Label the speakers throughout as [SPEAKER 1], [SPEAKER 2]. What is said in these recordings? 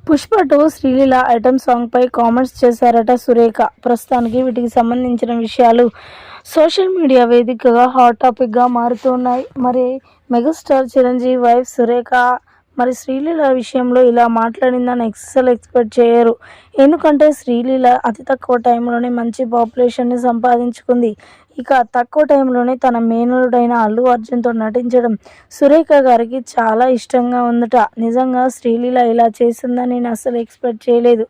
[SPEAKER 1] Pushpa 2 Sreeleela item సాంగ్పై comments చేశారట సురేఖ. ప్రస్తుతానికి వీటికి సంబంధించిన విషయాలు సోషల్ మీడియా వేదికగా హాట్ టాపిక్గా మారుతున్నాయి. మరి మెగాస్టార్ చిరంజీవి వైఫ్ సురేఖ మరి శ్రీలీల విషయంలో ఇలా మాట్లాడిందని అస్సలు ఎక్స్పెక్ట్ చేయరు. ఎందుకంటే శ్రీలీల అతి తక్కువ టైంలోనే మంచి పాపులేషన్ని సంపాదించుకుంది. ఇక తక్కువ టైంలోనే తన మేనలుడైన అల్లు అర్జున్తో నటించడం సురేఖ గారికి చాలా ఇష్టంగా ఉందట. నిజంగా శ్రీలీల ఇలా చేసిందని నేను అస్సలు ఎక్స్పెక్ట్ చేయలేదు.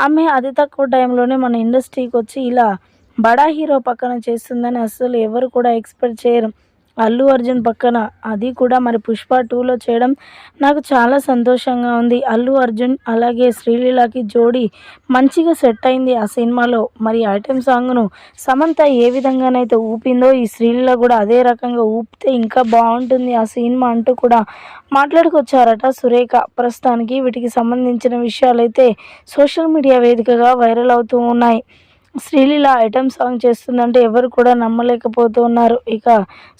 [SPEAKER 1] ఆమె అతి తక్కువ టైంలోనే మన ఇండస్ట్రీకి వచ్చి ఇలా బడా హీరో పక్కన చేస్తుందని అస్సలు ఎవరు కూడా ఎక్స్పెక్ట్ చేయరు. అల్లు అర్జున్ పక్కన, అది కూడా మరి పుష్ప 2లో చేయడం నాకు చాలా సంతోషంగా ఉంది. అల్లు అర్జున్ అలాగే శ్రీలీలకి జోడీ మంచిగా సెట్ అయింది ఆ సినిమాలో. మరి ఐటెం సాంగ్ను సమంత ఏ విధంగానైతే ఊపిందో ఈ శ్రీలీల కూడా అదే రకంగా ఊపితే ఇంకా బాగుంటుంది ఆ సినిమా అంటూ కూడా మాట్లాడుకొచ్చారట సురేఖ. ప్రస్తుతానికి వీటికి సంబంధించిన విషయాలైతే సోషల్ మీడియా వేదికగా వైరల్ అవుతూ ఉన్నాయి. శ్రీలీల ఐటెం సాంగ్ చేస్తుందంటే ఎవరు కూడా నమ్మలేకపోతున్నారు. ఇక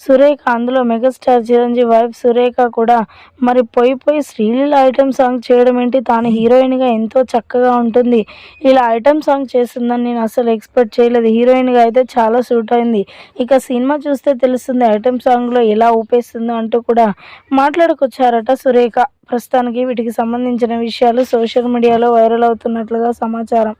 [SPEAKER 1] సురేఖ అందులో మెగాస్టార్ చిరంజీవి వైఫ్ సురేఖ కూడా మరి పోయి శ్రీలీల ఐటెం సాంగ్ చేయడం ఏంటి, తాను హీరోయిన్గా ఎంతో చక్కగా ఉంటుంది, ఇలా ఐటెం సాంగ్ చేస్తుందని నేను అసలు ఎక్స్పెక్ట్ చేయలేదు. హీరోయిన్గా అయితే చాలా సూట్ అయింది. ఇక సినిమా చూస్తే తెలుస్తుంది ఐటెం సాంగ్లో ఎలా ఊపేస్తుందో అంటూ కూడా మాట్లాడుకొచ్చారట సురేఖ. ప్రస్తుతానికి వీటికి సంబంధించిన విషయాలు సోషల్ మీడియాలో వైరల్ అవుతున్నట్లుగా సమాచారం.